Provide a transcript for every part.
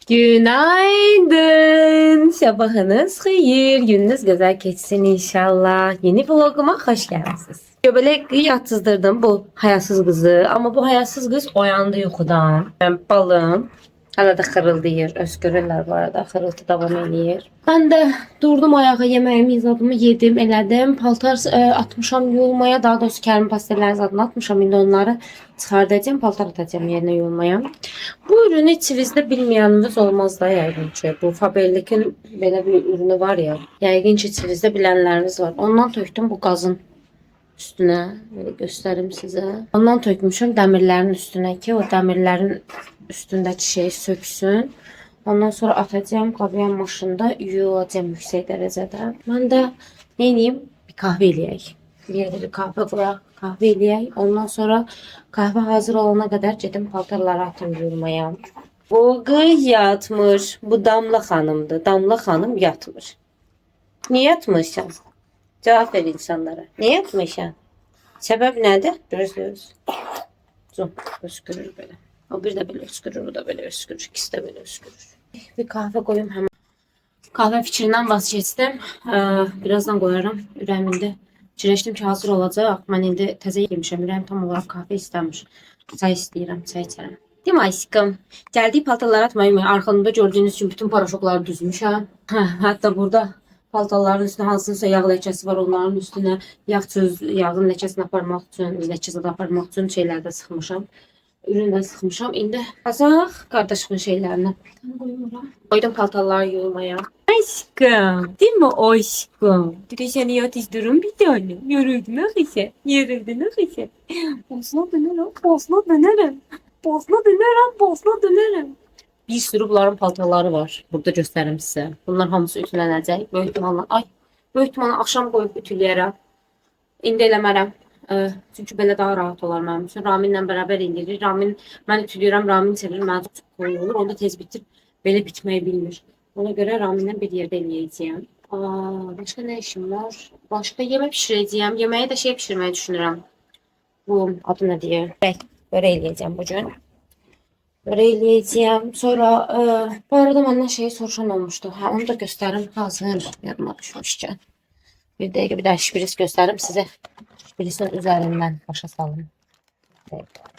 Günaydın. Sabahınız hayır. Gününüz güzel geçsin inşallah. Yeni vloguma hoş geldiniz. Göbelek yatızdırdım bu hayasız kızı. Ama bu hayasız kız oyandı yuxudan. Balım. Hala da xırıldayır. Öskürürlər bu arada. Xırıltı devam edir. Ben de durdum ayağa, yemeğimi, zadımı yedim, elədim. Paltar atmışam yuyulmaya. Daha doğrusu Kərim pastellərin zadını atmışam. İndi onları çıxardacağım. Paltar atacağım yerine yuyulmaya. Bu ürünü içinizdə bilməyəniniz olmaz da yəqin ki. Bu Faberlic'in belə bir ürünü var ya. Yəqin ki içinizdə bilənləriniz var. Ondan tökdüm bu qazın üstüne. Böyle göstereyim size. Ondan tökmüşüm demirlerin üstüne ki o demirlerin üstündeki şey söksün. Ondan sonra atacağım qabayan maşında yuyulacağım yüksek derecede. Ben de ne diyeyim? Bir kahve eləyək. Bir yerde bir kahve koyaq, kahve eləyək. Ondan sonra kahve hazır olana kadar gedim paltarları atım yuyulmaya. Bu kız yatmış. Bu Damla xanımdır. Damla xanım yatmış. Niye yatmışsan? Cevap ver insanlara. Niye yatmışsan? Sebep nedir? Biraz göz. Zoom. Öskürür böyle. O bir de böyle öskürür, o da böyle öskürür. İkisi de böyle öskürür. Bir kahve koyayım hemen. Kahve fikrinden vazgeçtim. Birazdan koyarım. Ürəyimdə fikirləşdim ki hazır olacaq. Mən indi təzə yemişəm. Ürəyim tam olarak kahve istemiş. Çay istəyirəm, çay içərəm. Değil mi aşkım? Geldiği paltaları atmayayım. Arkamda gördüğünüz için bütün paraşokları düzmüşəm. Hatta burada paltaların üstüne hansınsa yağ ləkəsi var. Onların üstüne yağın ləkəsini aparmaq üçün, ləkəsini aparmaq üçün şeylərdə sıxmışam. Ürünlə sıxmışam. İndi azaq qardaşımın şeylərini qoyuram. Koydum paltarları yuyulmaya. Aşkım, değil mi aşkım? Dirişeni yatış durum bir tane. Yoruldun akışı. Yoruldun akışı. Bosna dönerim, bosna dönerim. Bosna dönerim, bosna dönerim. Bir sürü bunların paltarları var. Burada göstərim sizə. Bunlar hamısı ütülənəcək. Böyük ihtimalle, ay, böyük ihtimalle akşam qoyub ütüləyərəm. İndi eləmərəm. Çünki belə daha rahat olar mənim üçün. Raminlə bərabər eləyirik. Ramin, mən ütüləyirəm, Ramin çevirir, mənə çox qoyulur. Onda tez bitir. Belə bitməyi bilmir. Ona görə Raminlə bir yerdə eləyəcəyəm. Başqa nə işim var? Başqa yemək pişirəcəyəm. Yeməyi də şey pişirməyi düşünürəm. Bu adı nə deyir? Börək eləyəcəm bu gün. Börək eləyəcəyəm. Sonra bu arada məndən şeyi soruşan olmuşdu. Hə, onu da göstərim. Hazır. Yadıma düşmüşkən. Bir dəqiqə bir daha şpris göstərim sizə. Şprisin üzərindən başa salın.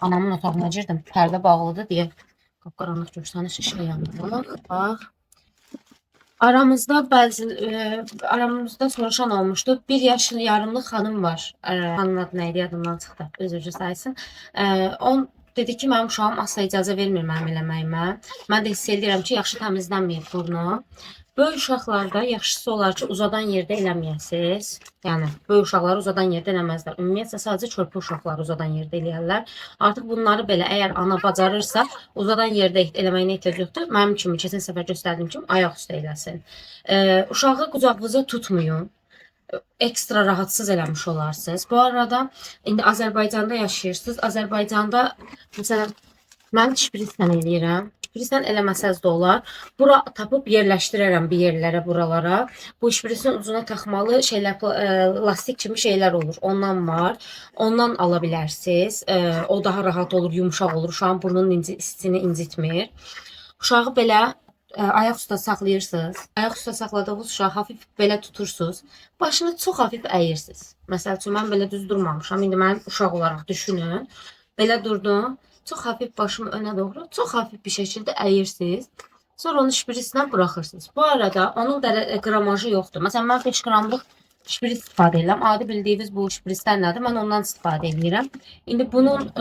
Anamın otağına girdim. Pərdə bağlıdır deyə qapqaranlıq görsəniz işə yandı. Bax. Aramızda soruşan olmuşdu. 1 yaş yarımlıq xanım var. Xanımın adı neydi yadımdan çıxdı. Özür saysın. On dedi ki, mənim uşağım asla icazə vermir mənim eləməyimə. Mən də hiss edirəm ki, yaxşı təmizlənməyib burnu. Böyük uşaqlarda yaxşısı olar ki, uzadan yerdə eləməyəsiniz. Yəni, böyük uşaqları uzadan yerdə eləməzlər. Ümumiyyətlə, sadəcə körpə uşaqları uzadan yerdə eləyərlər. Artıq bunları belə, əgər ana bacarırsa, uzadan yerdə eləməyinə ehtiyac yoxdur. Mənim kimi, keçən səfər göstərdiyim kimi, ayaq üstə eləsin. Uşağı qucağınıza tutmayın. Ekstra rahatsız eləmiş olarsınız. Bu arada, indi Azərbaycanda yaşayırsınız. Azərbaycanda, məsələn, mən şprislə eləyirəm. Şprislə eləməsəz də olar. Bura tapıb yerləşdirərəm bir yerlərə, buralara. Bu şprisin ucuna taxmalı şeylər, lastik kimi şeylər olur. Ondan var. Ondan ala bilərsiniz. O daha rahat olur, yumuşaq olur. Uşağın burnunun istini incitmir. Uşağı belə ayaq üstə saxlayırsınız. Ayaq üstə saxladığınız uşağı hafif belə tutursunuz. Başını çox hafif əyirsiniz. Məsəl üçün, mən belə düz durmamışam. İndi mənim uşaq olaraq düşünün. Belə durdum. Çox hafif başımı önə doğru, çox hafif bir şəkildə əyirsiniz. Sonra onu şprislə buraxırsınız. Bu arada onun qramajı yoxdur. Məsələn, mən 5 qramlıq şpris istifadə edirəm. Adi bildiyiniz bu şprislər nədir? Mən ondan istifadə edirəm. İndi bunun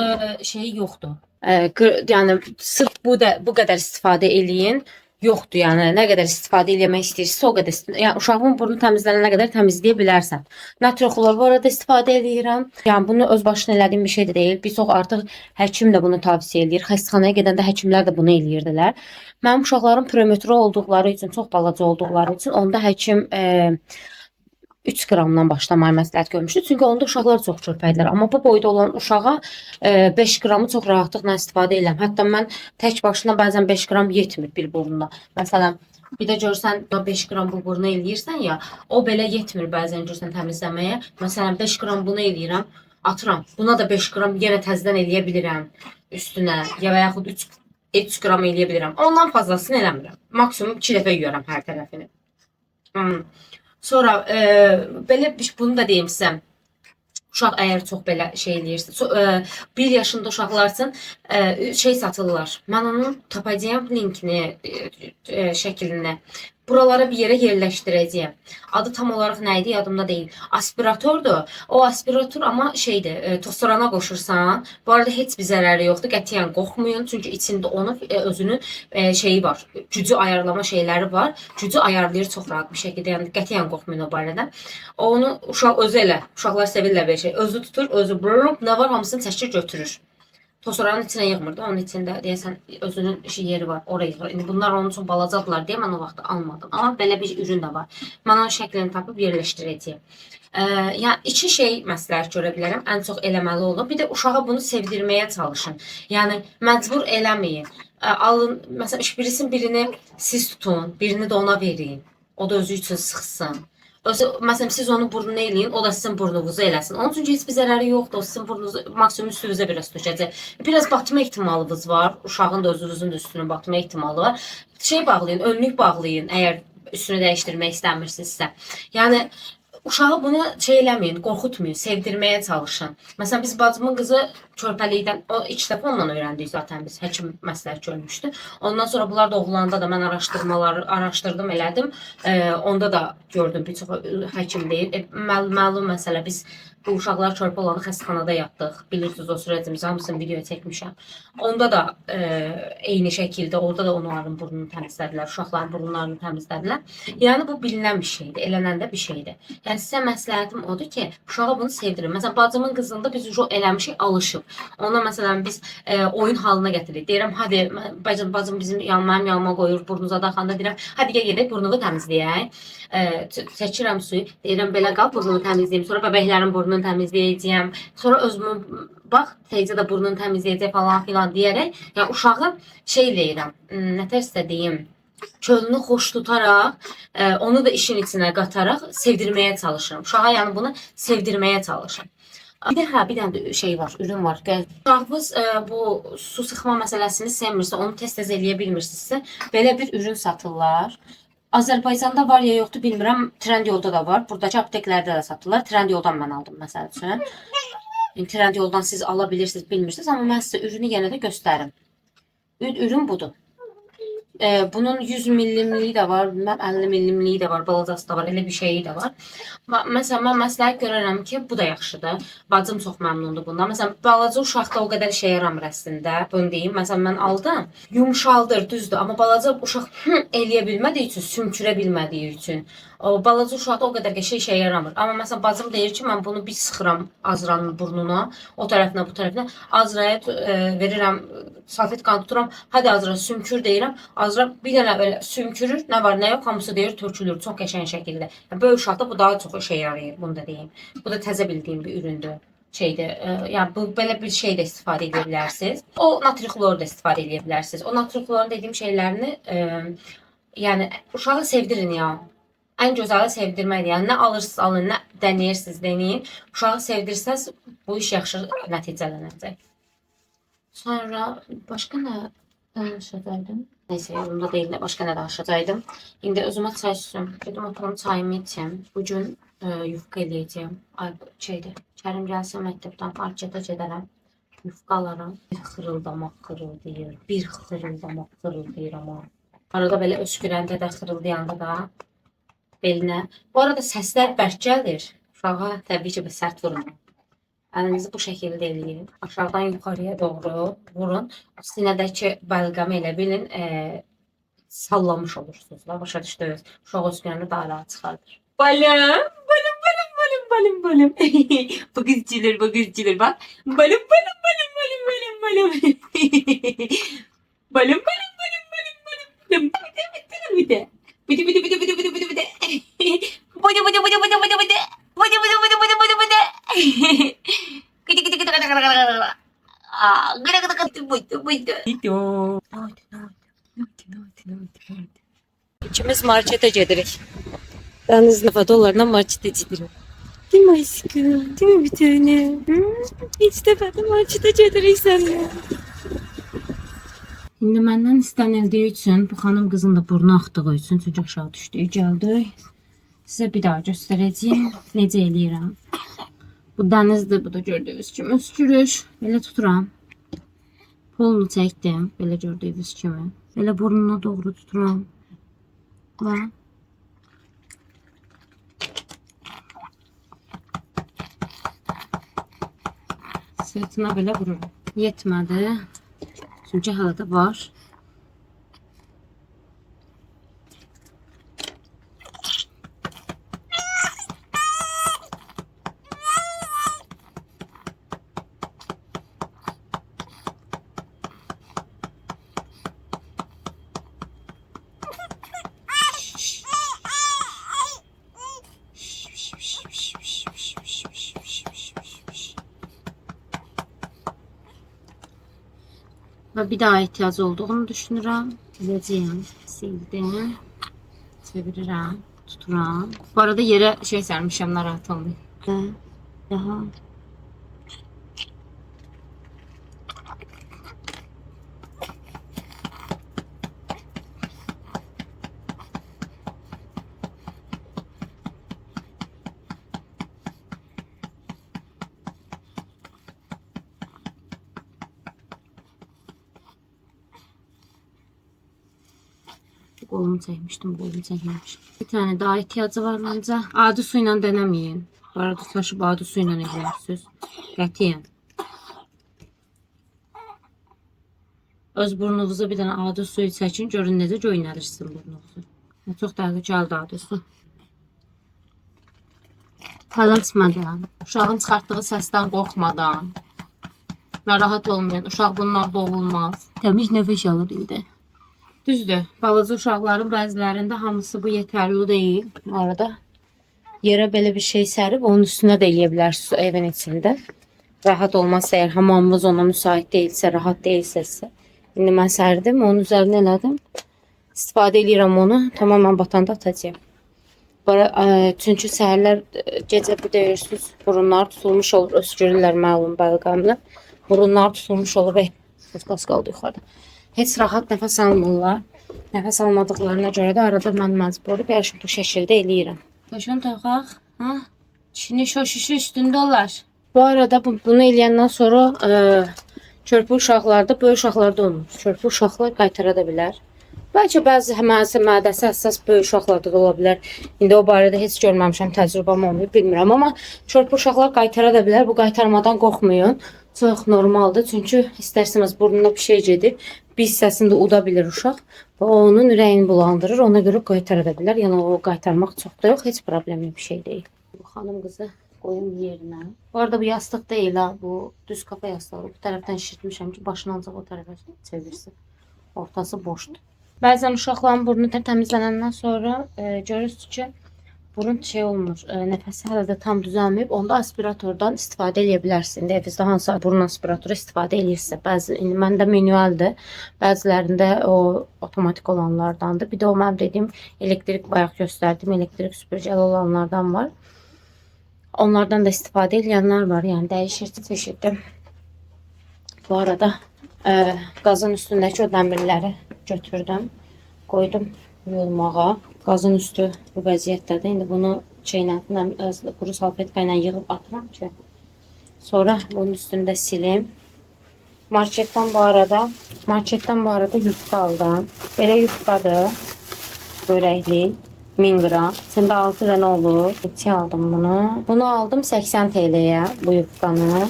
şeyi yoxdur. Yəni sırf bu qədər istifadə eləyin. Yoxdur, yəni nə qədər istifadə eləmək istəyirsə, o qədər. Yəni uşağın burnu təmizlənənə qədər təmizləyə bilərsən. Natriyoxlor bu arada istifadə edirəm. Yəni bunu öz başına elədiyim bir şey də deyil. Bir çox artıq həkim də bunu tavsiyə edir. Xəstəxanaya gedəndə həkimlər də bunu eləyirdilər. Mənim uşaqlarım prematür olduqları üçün, çox balaca olduqları üçün onda həkim 3 qramdan başlamayı məsləhət görmüşdü. Çünki onda uşaqlar çox çörpəydilər. Amma bu boyda olan uşağa 5 qramı çox rahatlıqla istifadə edirəm. Hətta mən tək başına bəzən 5 qram yetmir bir burnuna. Məsələn, bir də görsən 5 qram bu burnu eləyirsən ya, o belə yetmir bəzən görsən təmizləməyə. Məsələn, 5 qram bunu eləyirəm, atıram. Buna da 5 qram yenə təzədən eləyə bilirəm üstünə. Ya və yaxud 3 qram eləyə bilirəm. Ondan fazlasını eləmirəm. Maksimum 2 dəfə yuyuram hər tərəfini. Sonra belə bunu da deyim sizə. Uşaq əgər çox belə şey eləyirsə, 1 yaşında uşaqlar üçün şey satırlar. Mən onun tapacağım linkini, şəklini buralara bir yerə yerləşdirəcəyəm. Adı tam olaraq nə idi yadımda deyil. Aspiratordur. O aspirator amma şeydir, tostorana qoşursan. Bu arada heç bir zərəri yoxdur. Qətiyyən qorxmayın. Çünki içində onun özünün şeyi var. Gücü ayarlama şeyləri var. Gücü ayarlayır çox rahat bir şəkildə. Yəni qətiyyən qorxmayın o barədə. Onu uşaq özü elə. Uşaqlar sevirlər belə şey. Özü tutur, özü brrrr, nə var hamısını çəkir götürür. Tosoranın içine yığmırdı. Onun içində deyəsən özünün yeri var. Oraya yığır. İndi bunlar onun üçün balacadılar deyə mən o vaxt almadım. Amma belə bir ürün də var. Mən onun şəklini tapıb yerləşdirəcəyim. Yəni iki şey məsləhət görə bilərəm. Ən çox eləməli olun. Bir də uşağa bunu sevdirməyə çalışın. Yəni məcbur eləməyin. Alın, məsələn, birisin birini siz tutun, birini də ona verin. O da özü üçün sıxsın. Məsələn, siz onun burnunu eləyin, o da sizin burnunuzu eləsin. Onun üçün heç bir zərəri yoxdur. O sizin burnunuzu maksimum üstünüzə biraz düşəcək. Biraz batma ehtimalınız var. Uşağın da özünüzün də üstünə batma ehtimalı var. Şey bağlayın, önlük bağlayın, əgər üstünü dəyişdirmək istəmirsinizsə. Yəni uşağı bunu şey eləməyin, qorxutmayın, sevdirməyə çalışın. Məsələn, biz bacımın qızı körpəlikdən, o ilk dəfə ondan öyrəndik zaten biz. Həkim məsləhət görmüşdü. Ondan sonra bunlar doğulanda da mən araşdırdım, elədim. Onda da gördüm bir çox həkim deyir. Məlum məsələ, biz bu uşaqlar körpə olanda xəstəxanada yatdıq. Bilirsiniz o sürəcimizi hamısını videoya çəkmişəm. Onda da eyni şəkildə orada da onların burnunu təmizlədilər, uşaqların burunlarını təmizlədilər. Yəni bu bilinən bir şeydir, elənəndə bir şeydir. Yəni sizə məsləhətim odur ki, uşağa bunu sevdirin. Məsələn, bacımın qızında biz o eləmişik, alışıb. Ona məsələn biz oyun halına gətiririk. Deyirəm, hadi bacım bizim mənim yanıma qoyur, burnunuza daxanda deyirəm, hadi gəl gedək burnunu təmizləyək. Çəkirəm suyu, deyirəm belə qal, burnunu təmizləyim. Sonra bəbəklərin burnunu təmizləyəcəyəm. Sonra özümün bax, teyzə də burnunu təmizləyəcək falan filan deyərək, yəni uşağı şey deyirəm, nətərsə deyim, könlünü xoş tutaraq, onu da işin içinə qataraq sevdirməyə çalışırım. Uşağa yəni bunu sevdirməyə çalışırım. Bir də bir dənə şey var, ürün var. Uşağınız bu su sıxma məsələsini sevmirsə, onu tez-tez eləyə bilmirsinizsə, belə bir ürün satırlar. Azərbaycanda var ya yoxdur bilmirəm, Trendyolda da var. Buradakı apteklərdə də satırlar. Trendyoldan mən aldım məsəl üçün. Trendyoldan siz ala bilirsiniz, bilmirsiniz, amma mən sizə ürünü yenə də göstərim. Ürün budur. Bunun 100 millimliyi də var, 50 millimliyi də var, balacası da var, elə bir şeyi də var. Məsələn, mən məsləhət görərəm ki, bu da yaxşıdır. Bacım çox məmnundur bundan. Məsələn, balaca uşaqda o qədər işə yaramır əslində. Bunu deyim. Məsələn, mən aldım, yumşaldır, düzdür, amma balaca uşaq eləyə bilmədiyi üçün, sümkürə bilmədiyi üçün, o balaca uşaqda o qədər qəşəng işə yaramır. Amma məsələn, bacım deyir ki, mən bunu bir sıxıram Azranın burnuna, o tərəfinə, bu tərəfinə, Azraya verirəm, salfetkanı tuturam, hadi Azra sümkür deyirəm. Azra bir dənə belə sümkürür, nə var, nə yox, hamısı deyir, tökülür çox qəşəng şəkildə. Yəni böyük uşaqda bu daha çox işə yarayır, bunu da deyim. Bu da təzə bildiyim bir üründür. Yəni bu belə bir şey də istifadə edə bilərsiniz. O natriklor da istifadə edə bilərsiniz. O natriklorun dediyim şeylərini yəni uşağı sevdirin ya. Ən gözəli sevdirməkdir. Yəni nə alırsınız alın, nə dəneyirsiniz deneyin. Uşağı sevdirsəz bu iş yaxşı nəticələnəcək. Sonra başqa nə danışacaqdım? Neyse yolunda değil de başka ne danışacaqdım. İndi özümə çay süsüm. Gedim oturum çayımı içəm. Bugün yufka eləyəcəm. Şeydə, Kərim gəlsə məktəbdən marketə gedərəm. Yufka alaram. Bir xırıldamaq xırıldayır. Bir xırıldamaq xırıldayır amma. Arada belə öskürəndə də xırıldayanda da belinə. Bu arada səslər bərk gəlir. Uşağa təbii ki, sərt vurun. Əlinizi bu şəkildə eləyin. Aşağıdan yuxarıya doğru vurun. Sinədəki bəlqəmi elə bilin, sallamış olursunuz. Başa düşdünüz. Uşaq öskürəndə daha rahat çıxardır. Balım, balım, balım, balım, balım, balım. Bu qızcılır, bu qızcılır, bak. Balım, balım, balım, balım, balım, balım. Balım, balım, balım, balım, balım, balım. Bir de. Bıdı, bıdı, bıdı, bıdı, bıdı, bıdı, bıdı. Bıdı, bıdı, bıdı, bıdı, bıdı, bıdı. Bıdı, bıdı, bıdı, bıdı, bıdı, bıdı. Gıdı, gıdı, gıdı, gıdı, gıdı, gıdı. Gıdı, gıdı, gıdı, bıdı, bıdı. İkimiz markete gedirik. Deniz nəfə dolarla markete gedirik. Değil mi aşkım? Değil mi bir tane? İlk dəfə də markete gedirik səninlə. İndi məndən istənildiyi üçün, bu xanım qızın da burnu axdığı üçün, çünki aşağı düşdüyü gəldik. Sizə bir daha göstərəcəyim, necə eləyirəm. Bu dənizdir, bu da gördüyünüz kimi öskürür. Belə tuturam. Polunu çəkdim, belə gördüyünüz kimi. Belə burnuna doğru tuturam. Və sırtına belə vururum. Yetmədi. Çünki hələ də var. Ve bir daha ihtiyaç olduğunu düşünürəm. Siləcəyim. Sildim. Çevirirəm. Tuturam. Bu arada yere şey sərmişəm, narahat olmayın. Daha. Qolumu çəkmişdim, qolumu çəkməmişim. Bir tane daha ihtiyacı var məncə. Adi su ilə denəməyin. Bu arada saçıb adi su ilə eləyirsiniz. Qətiyyən. Öz burnunuza bir dənə adi suyu çəkin, görün necə göynərirsin burnunuzu. Çox təhlükəlidir adi su. Tələsmədən, uşağın çıxartdığı səsdən qorxmadan, narahat olmayan, uşaq bundan boğulmaz. Təmiz nəfəs alır indi. Düzdür, balaca uşaqların bəzilərində hamısı bu yetərli deyil. Bu arada yerə belə bir şey sərib onun üstünə də eləyə bilərsiniz evin içində. Rahat olmazsa, əgər hamamımız ona müsait deyilsə, rahat deyilsə. İndi mən sərdim, onun üzərinə elədim. İstifadə edirəm onu, tamamen batanda atacağım. Çünki səhərlər gecə bir deyirsiniz, burunlar tutulmuş olur, öskürürlər məlum bəlqəmlə. Burunlar tutulmuş olur və qaz qaldı yuxarıda. Heç rahat nəfəs almırlar. Nəfəs almadıqlarına görə də arada mən məcburi bu şəkildə eləyirəm. Başın taxaq, ha? Kişinin şişi üstündə olar. Bu arada bunu eləyəndən sonra körpü uşaqlarda, böyük uşaqlarda olmur. Körpü uşaqlar qaytara da bilər. Bəlkə bəzi mədəsi həssas böyük uşaqlarda da ola bilər. İndi o barədə heç görməmişəm, təcrübəm olmayıb, bilmirəm. Amma körpü uşaqlar qaytara da bilər. Bu qaytarmadan qorxmayın. Çox normaldır. Çünki istərsiniz burnuna bir şey gedib, bir hissəsində uda bilir uşaq. Və onun ürəyini bulandırır. Ona görə qaytara da bilər. Yəni o qaytarmaq çox da yox. Heç problemli bir şey deyil. Bu xanım qızı qoyum yerinə. Bu arada bu yastıq deyil ha. Bu düz kafa yastığı. Bu tərəfdən şişirtmişəm ki, başını ancaq o tərəfə çevirsin. Ortası boşdur. Bəzən uşaqların burnu təmizlənəndən sonra görürsünüz ki, burun şey olmur, nəfəsi hələ də tam düzəlməyib. Onda aspiratordan istifadə edə bilərsiniz. İndi evinizdə hansı burun aspiratoru istifadə edirsə, məndə manualdır, bəzilərində o otomatik olanlardandır. Bir də o mənim dediyim elektrik, bayaq göstərdim, elektrik süpürgəli olanlardan var. Onlardan da istifadə edenlər var, yəni dəyişir, çeşiddir. Bu arada qazın üstündəki o dəmirləri götürdüm, qoydum yuyulmağa. Qazın üstü bu vəziyyətdədir. İndi bunu quru salfetka ilə yığıb atıram ki, sonra bunun üstündə silim. Marketdən bu arada yufka aldım. Belə yufkadır. Börəkli 1000 qram. İçində 6 dənə olur. İçi aldım bunu. Bunu aldım 80 TL'yə bu yufkanı.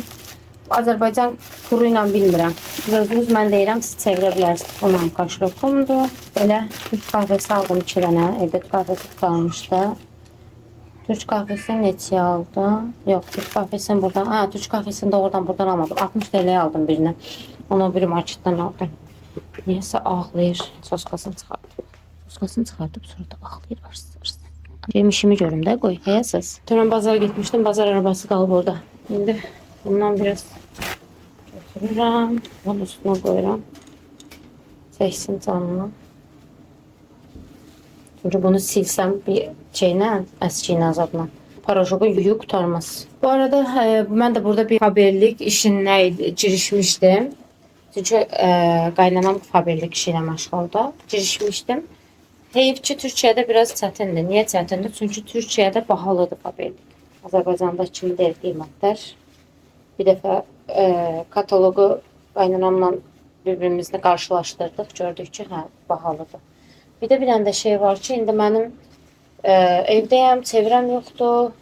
Azərbaycan kuru ilə bilmirəm. Gözünüz mən deyirəm, siz çevirə bilərsiniz. Ondan kaşrokumdur. Belə Türk kahvesi aldım 2 dənə. Evdə Türk kahvesi qalmışdı. Türk kahvesini neçəyə aldım? Yox, Türk kahvesini buradan. Türk kahvesini de buradan almadım. 60 TL'ye aldım birini. Onu bir marketten aldım. Niyəsə ağlayır. Soskasını çıxardım. Soskasını çıxardım, sonra da ağlayır. Benim işimi görüm də, qoy. Həyəsiz. Dönəm bazara gitmişdim. Bazar arabası qalıb orada. İndi bundan biraz götürürəm. Onun üstüne qoyuram. Çəksin canını. Çünkü bunu silsəm bir şeylə, əskiyin azadla. Paraşoku yuyub qutarmaz. Bu arada mən də burada bir haberlik işinə girişmişdim. Çünkü qaynanam haberlik işi ilə məşğuldur. Girişmişdim. Heyif ki, Türkiyədə biraz çətindir. Niyə çətindir? Çünki Türkiyədə bahalıdır haberlik. Azərbaycanda kimi deyil qiymətlər. Bir dəfə katalogu qaynanamla birbirimizlə qarşılaşdırdıq. Gördük ki, bahalıdır. Bir de bir dənə də şey var ki, indi mənim evdəyəm, çevirəm yoxdur.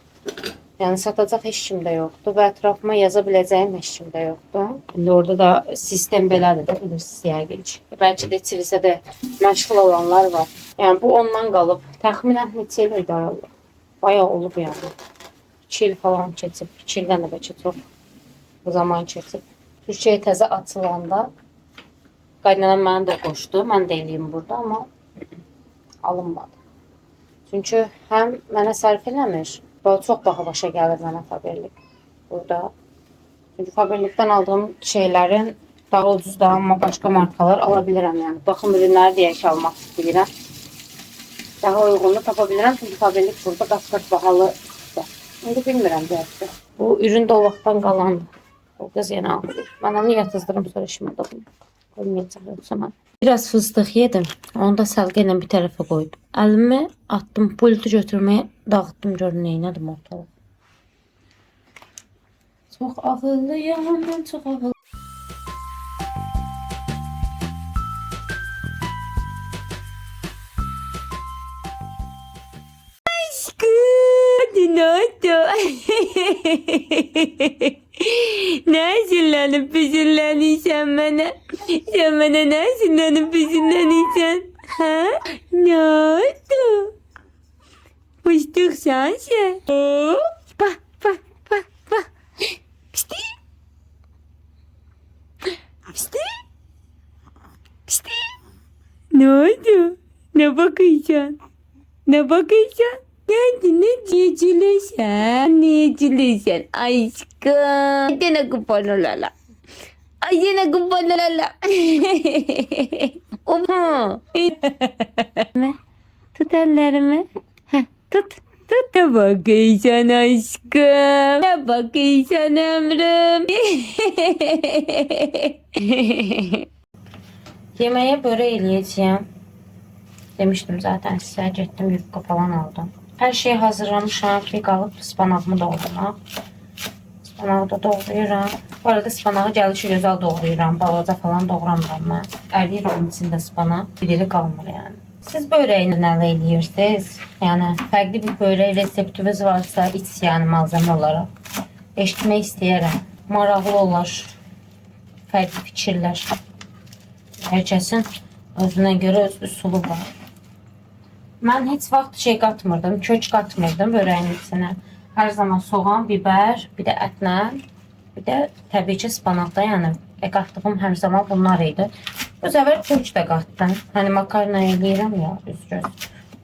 Yəni satacaq heç kim də yoxdur və ətrafıma yaza biləcəyim heç kim də yoxdur. İndi orada da sistem belədir də, bilirsiniz yəqin ki. Bəlkə də içirilsə də məşğul olanlar var. Yəni bu ondan qalıb. Təxminən neçə il idarəli. Bayağı olub yəni. 2 il falan keçib. 2 ildən də bəlkə çox bu zaman keçib. Türkiyəyə təzə açılanda qaynanam məni də qoşdu. Mən də eləyim burada, amma alınmadı. Çünki həm mənə sərf eləmir, çox baha başa gəlir mənə Faberlik burada. Çünki Faberlikdən aldığım şeylərin daha ucuz da, amma başqa markalar ala bilirəm yəni. Baxım ürünləri deyək ki, almaq istəyirəm. Daha uyğunlu tapa bilirəm, çünki Faberlik burada qat-qat bahalıdır. İndi bilmirəm deyəkdir. Bu ürün də o vaxtdan qalandır. O qız yenə alır. Mən onu yatızdırım, sonra işimə doğum. Qoymayacaq yoxsa mən. Biraz fıstıq yedim. Onu da səlqə ilə bir tərəfə qoydum. Əlimi attım, pultu götürməyə dağıtdım, görün neynədim ortalığı. Çox ağıllıyam, mən çox ağıllıyam. Ne sinirlenip peşinleniysen bana? Sen bana ne sinirlenip peşinleniysen? Ha? Ne oldu? Fıstık sensin. Bak bak bak bak. Pişti. Pişti. Pişti. Ne oldu? Ne bakıyorsun? Ne bakıyorsun? Ne diyeceksin? Ne diyeceksin? Aşkım. Dene kupon olala. Ay dene kupon olala. Oha. Tut ellerimi. Heh, tut. Tut. Ne bakıyorsun aşkım? Ne bakıyorsun ömrüm? Yemeğe börek eləyəcəyəm. Demiştim zaten size, getdim yufka falan aldım. Her şeyi hazırlamışam ki qalıb spanağımı doğramaq. Spanağı da doğrayıram. Bu arada spanağı gəlişi gözəl doğrayıram. Balaca falan doğramıram mən. Əriyir onun içində spanaq. Biri qalmır yəni. Siz böreğini nələ eləyirsiniz? Yəni fərqli bir börək reseptiniz varsa iç yəni malzəmə olaraq eşitmək istəyirəm. Maraqlı olar. Fərqli fikirlər. Hər kəsin özünə görə öz üsulu var. Mən heç vaxt şey qatmırdım, kök qatmırdım börəyin içinə. Hər zaman soğan, biber, bir də ətlə, bir də təbii ki spanaqda, yəni qatdığım hər zaman bunlar idi. Bu səfər kök də qatdım. Hani makarna eləyirəm ya, üz-göz.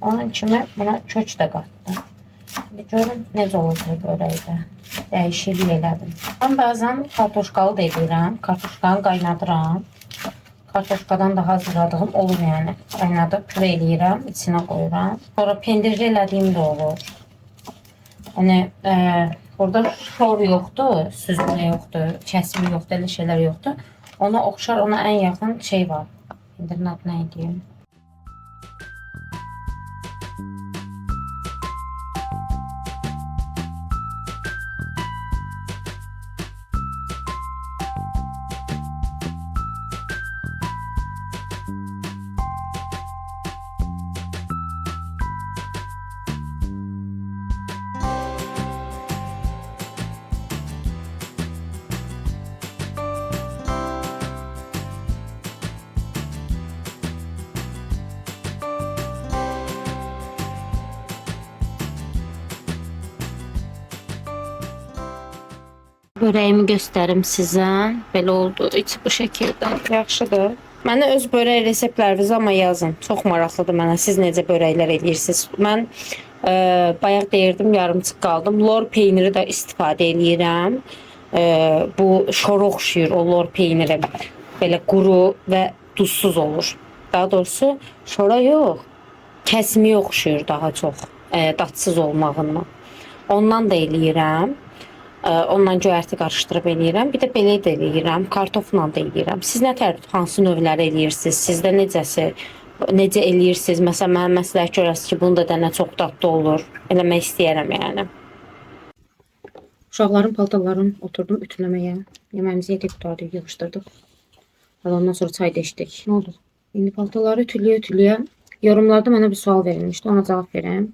Onun kimi buna kök də qatdım. Bir görün necə olacaq börəkdə. Dəyişiklik elədim. Mən bəzən kartoşkalı da eləyirəm. Kartoşkanı qaynadıram. Kartoşkadan da hazırladığım olur yani. Qaynadıb püre eləyirəm, içine koyuram. Sonra pendirli elədiyim də olur. Yəni burada şor yoxdur, süzmə yoxdur, kəsmi yoxdur, elə şeylər yoxdur. Ona oxşar, ona ən yaxın şey var. Pendirin adı nə idi? Böreğimi göstərim sizə. Belə oldu. İçi bu şəkildə. Yaxşıdır. Mənə öz börək reseptlərinizi amma yazın. Çox maraqlıdır mənə. Siz necə börəklər edirsiniz? Mən bayaq deyirdim, yarımçıq qaldım. Lor peyniri də istifadə edirəm. Bu şora oxşuyur o lor peyniri. Belə quru və duzsuz olur. Daha doğrusu şora yox. Kəsmiyə oxşuyur daha çox. Dadsız olmağından. Ondan da eləyirəm. Ondan göyərti qarışdırıb eləyirəm. Bir də belə də eləyirəm. Kartofla da eləyirəm. Siz nə tər hansı növləri eləyirsiniz? Sizdə necə eləyirsiniz? Məsələn, mənim məsləhət görəsiz ki, bunu da dənə çox dadlı olur. Eləmək istəyirəm yəni. Uşaqların paltarlarını oturdum ütüləməyə. Yeməyimizi yedik, qutardık, yığışdırdıq. Ondan sonra çay da içdik. Nə oldu? İndi paltarları ütüləyə. Yorumlarda mənə bir sual verilmişdi. Ona cavab verəm.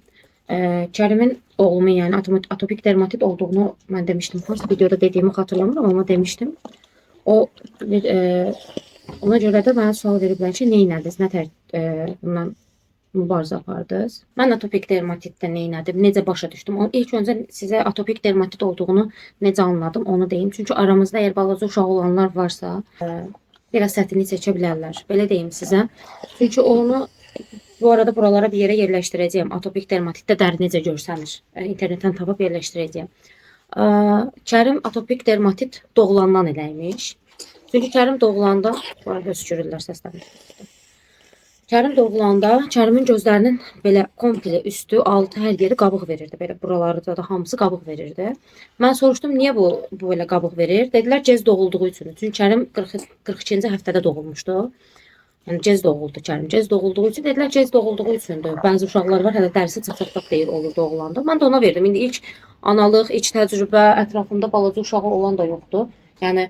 Kərimin oğlumun yani atopik dermatit olduğunu ben demiştim. Hansı videoda dediğimi hatırlamıyorum ama demiştim. Ona göre de bana sual veriblər ki, neynədiniz, nə tər bundan mübarizə apardınız? Mən atopik dermatitdə neynədim, necə başa düşdüm? İlk öncə sizə atopik dermatit olduğunu necə anladım, onu deyim. Çünki aramızda əgər balaca uşağı olanlar varsa, biraz sətini çəkə bilərlər. Belə deyim sizə. Çünki onu bu arada buralara bir yere yerleştireceğim. Atopik dermatitdə dəri necə görsənir. İnternetten tapıb yerleştireceğim. Kərim atopik dermatit doğulandan eləymiş. Çünki Kərim doğulanda, bu arada öskürürlər səslərini. Kərim doğulanda Kərimin gözlərinin belə komple üstü, altı hər yeri qabıq verirdi. Belə buralarda da hamısı qabıq verirdi. Mən soruşdum, niyə bu belə qabıq verir? Dedilər, gec doğulduğu üçün. Çünki Kərim 42-ci həftədə doğulmuşdu. Yəni gec doğuldu Kərim. Gec doğulduğu üçün dedilər, gec doğulduğu üçündür. Bəzi uşaqlar var, hələ dərsi çataq deyir olur doğulanda. Mən də ona verdim. İndi ilk analıq, ilk təcrübə, ətrafımda balaca uşağı olan da yoxdur. Yəni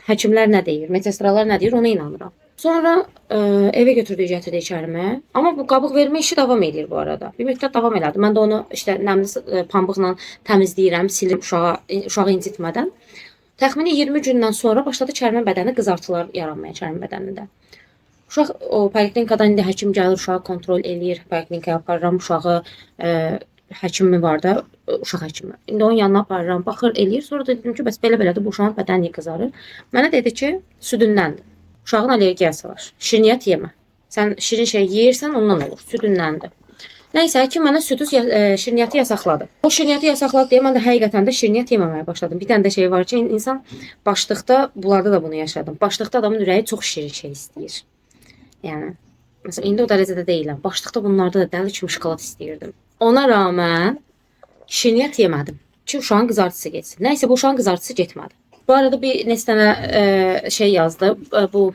həkimlər nə deyir, medsestralar nə deyir, ona inanıram. Sonra evə götürdük, gətirdik içərimə. Amma bu qabıq vermə işi davam edir bu arada. Bir müddət davam elədi. Mən də onu işte nəmli pambıqla təmizləyirəm, silib uşağı incitmədən. Təxmini 20 gündən sonra başladı çərmə bədəni qızartılar yaranmaya çərmə bədənində. Uşaq o poliklinikadan indi həkim gəlir, uşağı kontrol eləyir. Poliklinikaya aparıram, uşağı həkimi var da, uşaq həkimi. İndi onun yanına aparıram, baxır eləyir. Sonra da dedim ki, bəs belə-belədir, bu uşağın bədəni qızarır. Mənə dedi ki, südündəndir. Uşağın allergiyası var. Şirniyyat yemə. Sən şirin şey yeyirsən, ondan olur. Südündəndir. Nəysə, həkim mənə şirniyyatı yasaqladı. O şirniyyatı yasaqladı deyə mən də həqiqətən də şirniyyat yeməməyə başladım. Bir dənə də şey var ki, insan başlıqda, bunlarda da bunu yaşadım. Başlıqda adamın ürəyi çox şirin şey istəyir. Yəni, məsələn, indi o dərəcədə deyiləm. Başlıqda bunlarda da dəli kimi şokolad istəyirdim. Ona rağmen şirniyyat yemədim ki, uşağın qızartısı getsin. Nəysə, bu uşağın qızartısı getmədi. Bu arada bir neçə dənə şey yazdı. Bu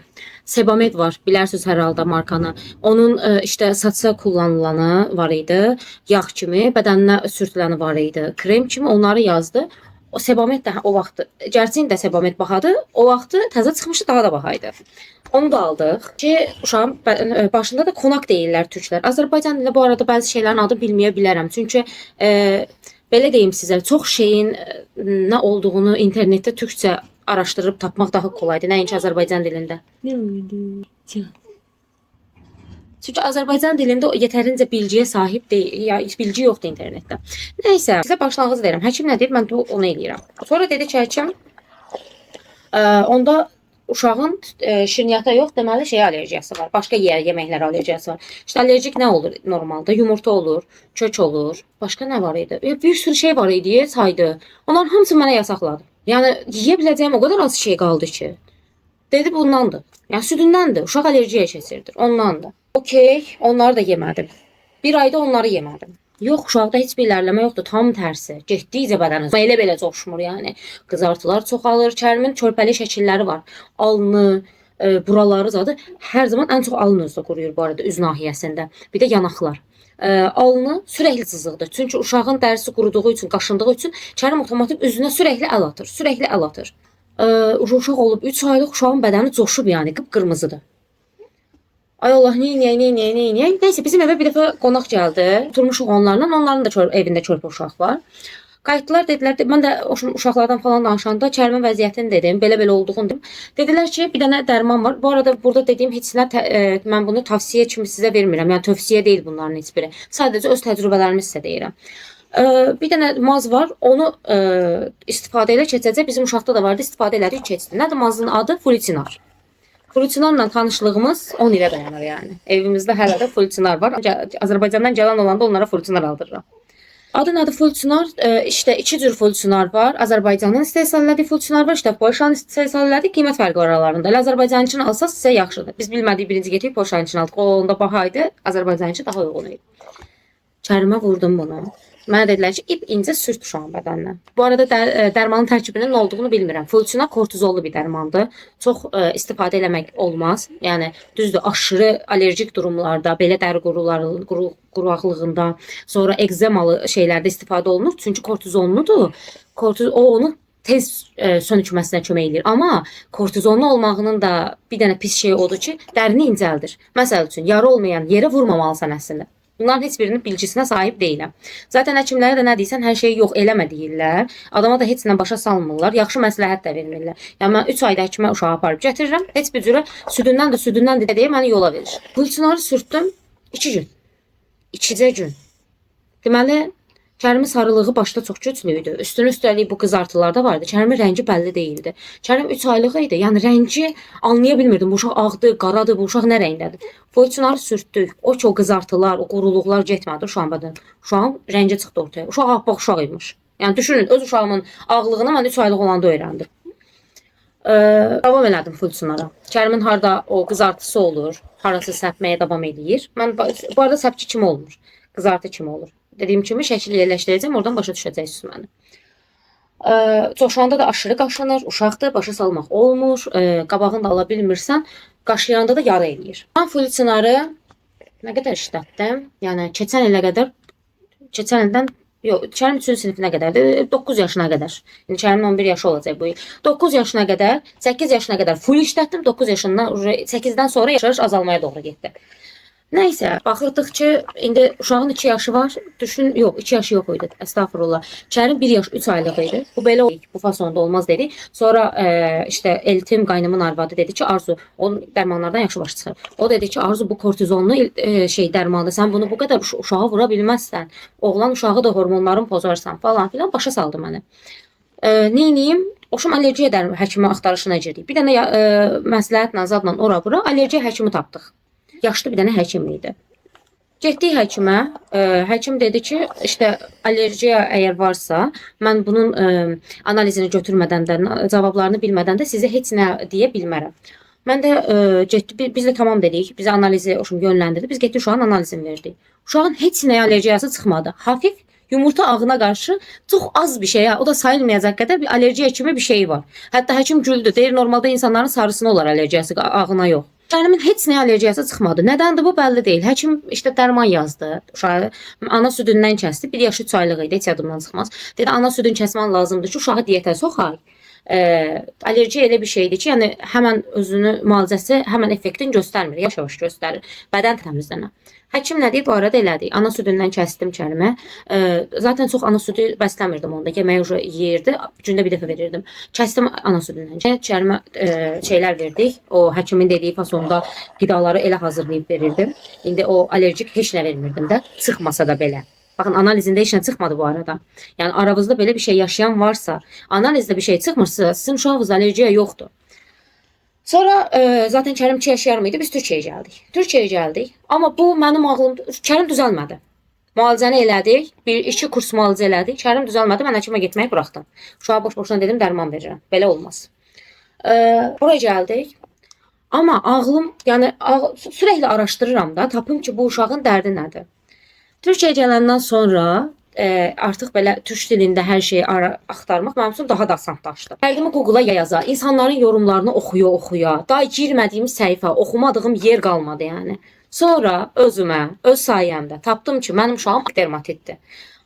Sebamed var, bilərsiniz hər halda markanı. Onun işte saçda kullanılanı var idi, yağ kimi, bədəninə sürtüləni var idi, krem kimi, onları yazdı. O Sebamed də o vaxt, gerçi də Sebamed bahadır, o vaxt təzə çıxmışdı, daha da bahaydı. Onu da aldıq ki, uşağın başında da konak deyirlər türklər. Azərbaycan dilində bu arada bəzi şeylərin adı bilməyə bilərəm. Çünki belə deyim sizə, çox şeyin nə olduğunu internetdə türkçə araşdırıb tapmaq daha kolaydır, nəinki Azərbaycan dilində. Çünki Azərbaycan dilində yetərincə bilgiyə sahib deyil, ya bilgi yoxdur internetdə. Nəysə, sizə başlanğıc deyirəm. Həkim nə deyir, mən də onu eləyirəm. Sonra dedi ki, həkim onda uşağın şirniyyata yox, deməli şey allergiyası var. Başqa yeməklər allergiyası var. İşte allergik nə olur normalda? Yumurta olur, kök olur. Başqa nə var idi? Bir sürü şey var idi, saydı. Onların hamısını mənə yasaqladı. Yəni yeyə biləcəyim o qədər az şey qaldı ki. Dedi bundandır. Yəni südündəndir. Uşaq allergiya keçirdir. Ondandır. Okey, onları da yemədim. Bir ayda onları yemədim. Yox, uşaqda heç bir ilərləmə yoxdur, tam tərsi. Getdikcə bədəniz elə-belə coşmur, yəni. Qızartılar çoxalır, çərmin körpəli şəkilləri var. Alnı, buraları zadı hər zaman ən çox alın özdə quruyur bu arada üz nahiyəsində. Bir də yanaqlar. Alnı sürəkli sızıqdır. Çünki uşağın dərisi quruduğu üçün, qaşındığı üçün çərim otomatik üzünə sürəkli əl atır. Sürəkli əl atır. Uşaq olub 3 aylıq uşağın bədəni coşub, yəni qıpqırmızıdır. Ay Allah, neyiniyək. Nəysə, bizim evə bir dəfə qonaq gəldi. Oturmuşuq onlarla. Onların da evində körpə uşaq var. Qayıtdılar, dedilər, mən də uşaqlardan falan danışanda çərmə vəziyyətini dedim, belə-belə olduğunu dedim. Dedilər ki, bir dənə dərman var. Bu arada burada dediyim heç nə, mən bunu tavsiyə kimi sizə vermirəm. Yəni tövsiyə deyil bunların heç biri. Sadəcə öz təcrübələrimi sizə deyirəm. Bir dənə maz var, onu istifadə ilə keçəcək. Bizim uşaqda da vardı, istifadə elədik, keçdi. Nədir mazın adı? Fulicinar. Fulcinarla tanışlığımız 10 ilə dayanır yəni. Evimizdə hələ də fulcinar var. Azərbaycandan gələn olanda onlara fulcinar aldırıram. Adı nədir fulcinar? İşte 2 cür fulcinar var. Azərbaycanın istehsal elədiyi fulcinar var, işte Polşanın istehsal elədiyi, qiymət fərqi var aralarında. Azərbaycançını alsaz sizə yaxşıdır. Biz bilmədik birinci getdik Polşançını aldıq. O onda bahaydı, Azərbaycançı daha uyğun idi. Çərimə vurdum bunu. Mənə dedilər ki, ip incə sürt uşağın bədəninə. Bu arada dərmanın tərkibinin nə olduğunu bilmirəm. Fulcinar kortizollu bir dərmandır. Çox istifadə eləmək olmaz. Yəni düzdür, aşırı allergik durumlarda, belə dəri quraqlığında, sonra ekzemalı şeylərdə istifadə olunur. Çünki kortizonludur. O onu tez sönükməsinə kömək edir. Amma kortizonlu olmağının da bir dənə pis şey odur ki, dərini incəldir. Məsəl üçün, yara olmayan yerə vurmamalısan əslində. Bunların heç birinin bilgisinə sahib deyiləm. Zaten həkimlərə də nə deyirsən, hər şeyi yox eləmə deyirlər. Adama da heç nə başa salmırlar. Yaxşı məsləhət də vermirlər. Yəni mən 3 ayda həkimə uşağı aparıb gətirirəm. Heç bir cürə südündən də deyə məni yola verir. Fulcinarı sürtdüm 2 gün. 2-cə gün. Deməli, çərimin sarılığı başda çox güclü idi. Üstəlik bu qızartılarda vardı. Çərimin rəngi bəlli deyildi. Çərim 3 aylıq idi. Yəni rəngi anlaya bilmirdim. Bu uşaq ağdır, qaradır, bu uşaq nə rəngdədir. Fulcinarı sürtdük. O ki o qızartılar, o quruluqlar getmədi uşağın bədəninə. Uşağın rəngi çıxdı ortaya. Uşaq ağbaq uşaq imiş. Yəni düşünün, öz uşağımın ağlığını mən 3 aylıq olanda öyrəndim. Davam elədim fulcinara. Çərimin harda o qızartısı olur, harası səpməyə davam eləyir. Mən bu arada səpki kimi olmur. Qızartı kimi olur. Dediyim kimi şəkil yerləşdirəcəm, oradan başa düşəcəksiniz məni. Coşanda da aşırı qaşınır, uşaqdır, başa salmaq olmur, qabağını da ala bilmirsən, qaşıyanda da yara eləyir. Mən fulcinarı nə qədər işlətdim? Yəni keçən ildən Yox, Kərim 3-cü sinifinə qədərdir. 9 yaşına qədər. İndi Kərimin 11 yaşı olacaq bu il. 9 yaşına qədər, 8 yaşına qədər full işlətdim. 9 yaşından 8-dən sonra yaşayış azalmaya doğru getdi. Nəysə, baxırdıq ki, indi uşağın 2 yaşı var. Düşün, yox, 2 yaşı yox idi. Əstəğfurullah. Kərim 1 yaş 3 aylıq idi. Bu belə bu fasonda olmaz dedi. Sonra işte Eltim qaynımın arvadı dedi ki, Arzu, onun dərmanlardan yaxşı baş çıxır. O dedi ki, Arzu bu kortizonlu dərmandır. Sən bunu bu qədər uşağa vura bilməzsən. Oğlan uşağı da hormonların pozarsan falan filan başa saldı məni. Neyniyim? Oxşum allergiya həkimi axtarışına girdik. Bir dənə məsləhətlə, zadla ora bura allergiya həkimi tapdıq. Yaşlı bir dənə həkim idi. Getdik həkimə. Həkim dedi ki, işte allergiya əgər varsa, mən bunun analizini götürmədən də, cavablarını bilmədən də sizə heç nə deyə bilmərəm. Mən də getdi, biz də tamam dedik. Bizə analizi oxşum yönləndirdi. Biz getdik uşağın analizini verdik. Uşağın heç nəyə allergiyası çıxmadı. Hafif yumurta ağına qarşı çox az bir şey, o da sayılmayacaq qədər bir allergiya kimi bir şey var. Hətta həkim güldü. Deyir, normalda insanların sarısına olar allergiyası, ağına yox. Kərimin heç nəyə allergiyası çıxmadı. Nədəndir bu belli deyil. Həkim işte dərman yazdı. Uşağı ana südündən kəsdi. 1 yaş 3 aylıq idi, heç yadımdan çıxmaz. Dedi, ana südün kəsmən lazımdır ki, uşağı diyetə soxaq. Allergiya elə bir şeydir ki, yəni həmən özünü müalicəsi həmən effektin göstərmir, yavaş-yavaş göstərir. Bədən təmizlənə. Həkim nə deyib, bu arada elədik. Ana südündən kəsdim Kərimə. Zaten çox ana südü bəsləmirdim onda. Yeməyi yeyirdi. Gündə bir dəfə verirdim. Kəsdim ana südündən. Kərimə şeylər verdik. O həkimin dediyi fasonda qidaları elə hazırlayıb verirdim. İndi o allergik heç nə vermirdim də. Çıxmasa da belə. Bakın analizinde heç nə çıxmadı bu arada. Yəni aranızda belə bir şey yaşayan varsa, analizdə bir şey çıxmırsa, sizin uşağınızda allergiya yoxdur. Sonra zaten Kərim 2 yaş yarım idi. Biz Türkiyəyə gəldik. Türkiyəyə gəldik. Amma bu mənim ağlımda Kərim düzəlmədi. Müalicəni elədik. 1-2 kurs müalicə elədik. Kərim düzəlmədi. Mən həkimə getməyi buraxdım. Uşağa boş-boşuna dedim, dərman verirəm. Belə olmaz. Buraya gəldik. Amma ağlım, yəni sürekli araşdırıram da, tapım ki, bu uşağın dərdi nədir? Türkçe'ye gələndən sonra artıq belə türk dilində hər şeyi axtarmaq mənim üçün daha da asanlaşdı. Dərdimi Google'a yaza, insanların yorumlarını oxuya, daha girmədiyim səhifə, oxumadığım yer qalmadı yəni. Sonra özümə, öz sayəmdə tapdım ki, mənim uşağım dermatitdir.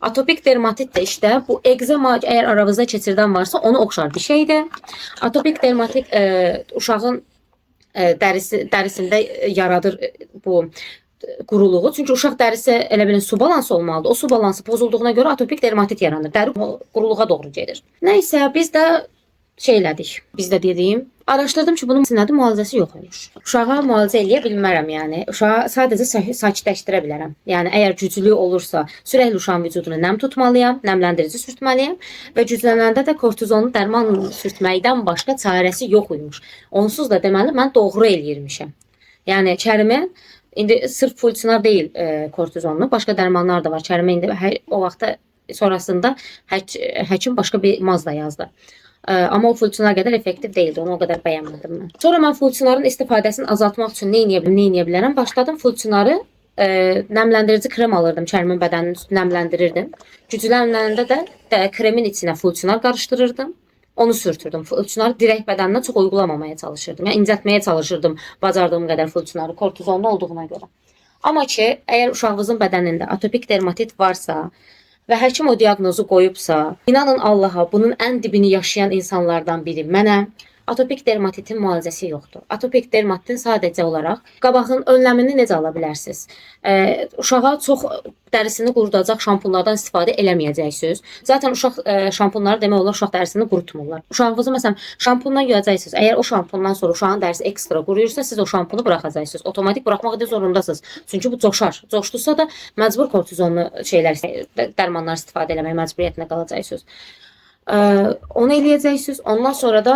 Atopik dermatit de işte bu egzema, eğer aranızda keçirdən varsa onu oxşar bir şeydir. Atopik dermatit uşağın dərisində yaradır bu quruluğu. Çünki uşaq dərisi elə bilin su balansı olmalıdır. O su balansı pozulduğuna görə atopik dermatit yaranır. Dəri quruluğa doğru gedir. Nəysə biz də şeylədik. Biz də dediyim, araşdırdım ki, bunun nədir, müalicəsi yox imiş. Uşağa müalicə eləyə bilmərəm yəni. Uşağı sadəcə sakitləşdirə bilərəm. Yəni əgər güclü olursa, sürəkli uşağın vücudunu nəm tutmalıyam, nəmləndirici sürtməliyəm və güclənəndə də kortizonlu dərman sürtməkdən başqa çarəsi yox imiş. Onsuz da deməli mən doğru eləyirmişəm. Yəni Kərimin indi sırf fulçinar değil kortizonlu, başka dərmanlar da var. Kərimə indi o vaxtda sonrasında həkim başka bir maz da yazdı. Ama o fulçinar qədər effektiv değildi. Onu o kadar bəyənmədim mən. Sonra mən fulçinarın istifadəsini azaltmaq üçün nə edə bilərəm? Başladım fulçinarı nəmləndirici krem alırdım. Kərimin bədənini nəmləndirirdim. Güclənəndə də kremin içine fulçinar qarışdırırdım. Onu sürtürdüm. Fulçinarı direkt bədəninə çox uygulamamaya çalışırdım. Yəni incəltməyə çalışırdım bacardığım qədər fulçinarı kortizonlu olduğuna görə. Amma ki, əgər uşağınızın bədənində atopik dermatit varsa və həkim o diaqnozu qoyubsa, inanın Allaha, bunun ən dibini yaşayan insanlardan biri mənəm. Atopik dermatitin müalicəsi yoxdur. Atopik dermatitin sadəcə olaraq qabağın önləmini necə ala bilərsiniz? Uşağa çox dərisini qurudacaq şampunlardan istifadə eləməyəcəksiniz. Zaten uşaq şampunları demək olar uşaq dərisini qurutmurlar. Uşağınızı məsələn şampundan yuyacaqsınız. Əgər o şampundan sonra uşağın dərisi ekstra quruyursa, siz o şampunu buraxacaqsınız. Otomatik buraxmaq da zorundasınız. Çünki bu coşar. Coşdusa da məcbur kortizonlu şeylər, dərmanlar istifadə eləməyə məcburiyyətində qalacaqsınız. Onu eləyəcəksiniz. Ondan sonra da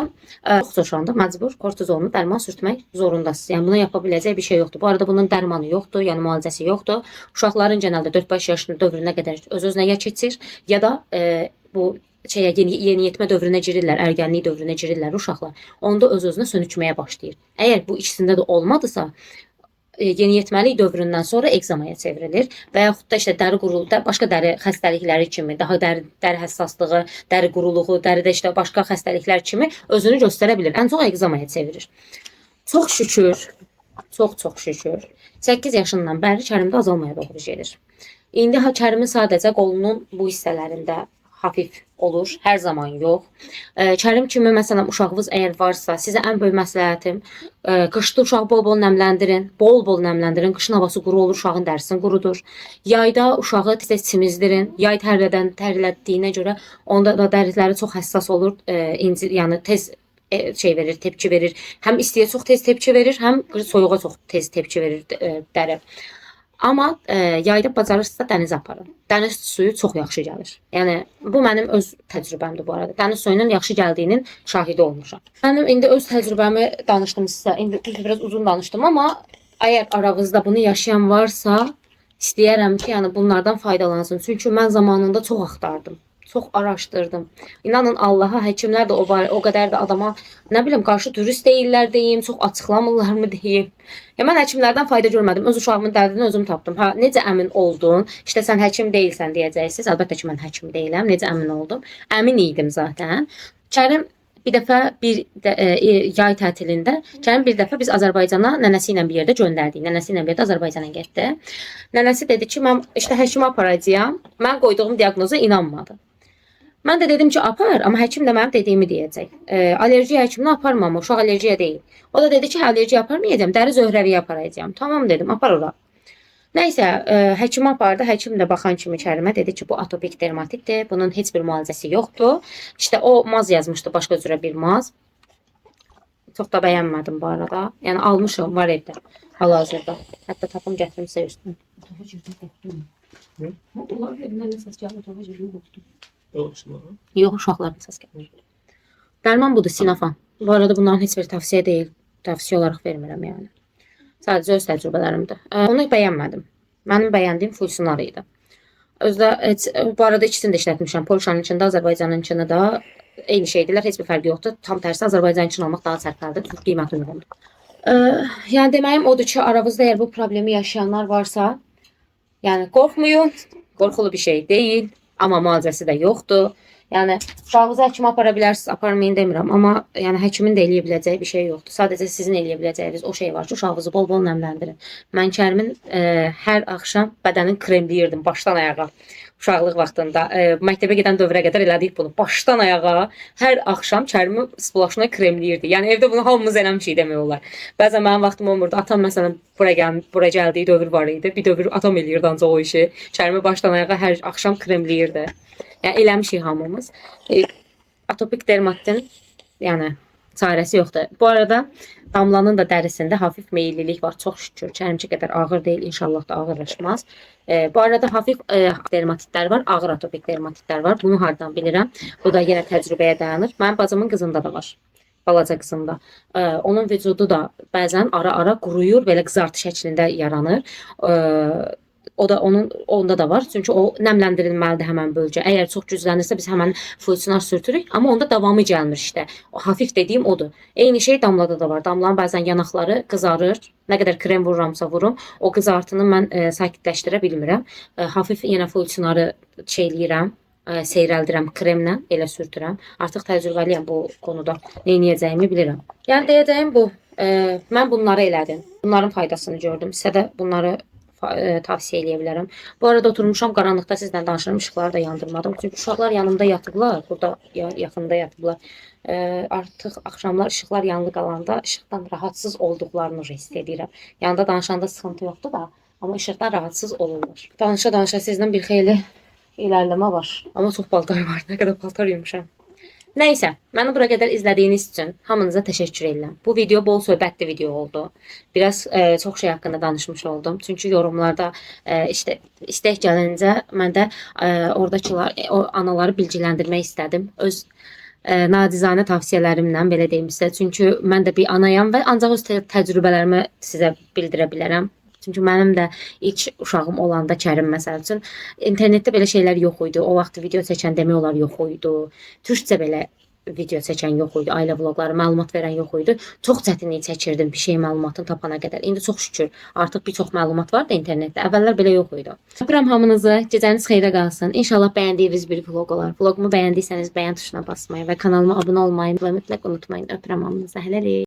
çox coşanda məcbur kortizonlu dərman sürtmək zorundasınız. Yəni buna yapa biləcək bir şey yoxdur. Bu arada bunun dərmanı yoxdur, yəni müalicəsi yoxdur. Uşaqların genəldə 4-5 yaşının dövrünə qədər öz-özünə ya keçir, ya da bu yeniyetmə dövrünə girirlər, ərgənlik dövrünə girirlər uşaqlar. Onda öz-özünə sönükməyə başlayır. Əgər bu ikisində də olmadısa, yeniyetməlik dövründən sonra ekzamaya çevrilir və yaxud da işte dəri quruluğu, başqa dəri xəstəlikləri kimi, daha dəri həssaslığı, dəri quruluğu, dəridə işte başqa xəstəliklər kimi özünü göstərə bilir. Ən çox ekzamaya çevirir. Çox şükür, çox şükür 8 yaşından bəri Kərimdə azalmaya doğru gedir. İndi Kərimin sadəcə qolunun bu hissələrində hafif olur, hər zaman yox. Kərim kimi məsələn uşağınız əgər varsa, sizə ən böyük məsləhətim qışda uşağı bol-bol nəmləndirin. Bol-bol nəmləndirin. Qışın havası quru olur, uşağın dərisini qurudur. Yayda uşağı tez çimizdirin. Yay tərlədiyinə görə onda da dərisləri çox həssas olur. Yəni tez verir, tepki verir. Həm istiyə çox tez tepki verir, həm soyuğa çox tez tepki verir dəri. Amma yayda bacarırsınızsa dənizə aparın. Dəniz suyu çox yaxşı gəlir. Yəni bu mənim öz təcrübəmdir bu arada. Dəniz suyunun yaxşı gəldiyinin şahidi olmuşam. Mənim indi öz təcrübəmi danışdım sizə. İndi biraz uzun danışdım, amma əgər aranızda bunu yaşayan varsa, istəyərəm ki, yəni bunlardan faydalansın. Çünki mən zamanında çox axtardım. Çox araşdırdım. İnanın Allaha, həkimlər də o qədər də adama, nə bilim, qarşı dürüst deyirlər deyim, çox açıqlamırlarmı deyim. Ya mən həkimlərdən fayda görmədim. Öz uşağımın dərdini özüm tapdım. Ha, necə əmin oldun? İşte sən həkim deyilsən deyəcəksiniz. Əlbəttə ki, mən həkim deyiləm. Necə əmin oldum? Əmin idim zaten. Kərim bir dəfə yay tətilində Kərim bir dəfə biz Azərbaycana nənəsi ilə bir yerdə göndərdik. Nənəsi ilə bir yerdə Azərbaycana getdi. Nənəsi dedi ki, mən işte həkimə aparacağam. Mən qoyduğum diaqnoza inanmadı. Mən də dedim ki, apar, amma həkim də mənim dediyimi deyəcək. Alerji həkiminə aparmam, uşaq alerjiya deyil. O da dedi ki, alerjiya aparmayacağım, dəri zöhrəviyə aparacağım. Tamam dedim, apar ora. Nəysə, həkimə apardı. Həkim də baxan kimi Kərimə dedi ki, bu atopik dermatitdir, bunun heç bir müalicəsi yoxdur. İşte o maz yazmışdı, başqa cürə bir maz. Çox da bəyənmədim bu arada. Yəni almışam, var evdə, hal-hazırda. Hətta tapım gətirim sizə üstünə. Onlar evindən nə səs gəlir, otağa girdim, qorxdum. Yox, uşaqların səs gəlir. Dərman budur, Sinafan. Bu arada bunların heç bir tavsiyə deyil. Tavsiyə olaraq vermirəm yəni. Sadəcə öz təcrübələrimdir. Onu bəyənmədim. Mənim bəyəndiyim Fulsinar idi. Özdə bu arada ikisini də işlətmişəm. Polşanın içində, Azərbaycanın içində də eyni şeydilər, heç bir fərqi yoxdur. Tam tərsi Azərbaycan üçün almaq daha sərfəlidir. Çünki qiyməti uyğundur. Yəni deməyim odur ki, aranızda əgər bu problemi yaşayanlar varsa, yəni qorxmayın. Qorxulu bir şey deyil. Amma müalicəsi də yoxdur. Yəni uşağınızı həkimə apara bilərsiniz, aparmayın demirəm. Amma yəni həkimin də eləyə biləcəyi bir şey yoxdur. Sadəcə sizin eləyə biləcəyiniz o şey var ki, uşağınızı bol-bol nəmləndirin. Mən Kərimin hər axşam bədənini kremləyirdim başdan ayağa. Uşaqlıq vaxtında məktəbə gedən dövrə qədər elədik bunu. Başdan ayağa hər axşam Kərimi splaşına kremləyirdi. Yəni evdə bunu hamımız eləmişik demək olar. Bəzən mənim vaxtım olmurdu. Atam məsələn bura gəldiyi dövr var idi. Bir dövr atam eləyirdi ancaq o işi. Kərimi başdan ayağa hər axşam kremləyirdi. Yəni eləmişik hamımız. Atopik dermatitin yəni çarəsi yoxdur. Bu arada Damlanın da dərisində hafif meyillilik var. Çox şükür. Kərimki qədər ağır deyil. İnşallah da ağırlaşmaz. Bu arada hafif dermatitlər var. Ağır atopik dermatitlər var. Bunu hardan bilirəm? Bu da yenə təcrübəyə dayanır. Mənim bacımın qızında da var. Balaca qızında. Onun vücudu da bəzən ara-ara quruyur. Belə qızartı şəklində yaranır. O da onda da var. Çünki o nəmləndirilməlidir həmən bölgə. Əgər çox güclənirsə biz həmən Fulsinar sürtürük, amma onda davamı gəlmir işte. O hafif dediyim odur. Eyni şey Damlada da var. Damlanın bəzən yanaqları qızarır. Nə qədər krem vururamsa vurum, o qızartını mən sakitləşdirə bilmirəm. Hafif yenə Fulsinarı şeyləyirəm, seyrəldirəm kremlə, elə sürtürəm. Artıq təcrübəliyəm bu konuda. Nə edəcəyimi bilirəm. Yəni deyəcəyim bu. Mən bunları elədim. Bunların faydasını gördüm. Sizə də bunları tavsiyə eləyə bilərəm. Bu arada oturmuşam qaranlıqda sizlə danışıram, işıqları da yandırmadım. Çünki uşaqlar yanımda yatıblar, burada yaxında yatıblar. Artıq axşamlar işıqlar yanılı qalanda işıqdan rahatsız olduqlarını hiss edirəm. Yanında danışanda sıxıntı yoxdur da, amma işıqdan rahatsız olurlar. Danışa-danışa sizdən bir xeyli ilərləmə var. Amma çox paltar var. Nə qədər paltar yummuşam. Nəysə, məni bura qədər izlədiyiniz üçün hamınıza təşəkkür edirəm. Bu video bol söhbətli video oldu. Biraz çox şey haqqında danışmış oldum. Çünki yorumlarda işte istək gəlincə mən də oradakılar, o anaları bilgiləndirmək istədim. Öz nacizanə tavsiyələrimlə belə deyim sizə. Çünki mən də bir anayam və ancaq öz təcrübələrimi sizə bildirə bilərəm. Çünki mənim də ilk uşağım olanda Kərim məsəl üçün internetdə belə şeylər yox idi. O vaxt video çəkən demək olar yox idi. Türkcə belə video çəkən yox idi. Ailə vloqları, məlumat verən yox idi. Çox çətinlik çəkirdim bir şey məlumatını tapana qədər. İndi çox şükür artıq bir çox məlumat var da internetdə. Əvvəllər belə yox idi. Öpürəm hamınızı. Gecəniz xeyrə qalsın. İnşallah bəyəndiyiniz bir vloq olar. Vloqumu bəyəndiysəniz bəyən tuşuna basmayı və kanalıma abunə olmayı mütləq unutmayın. Öpürəm hamınızı. Hələlik.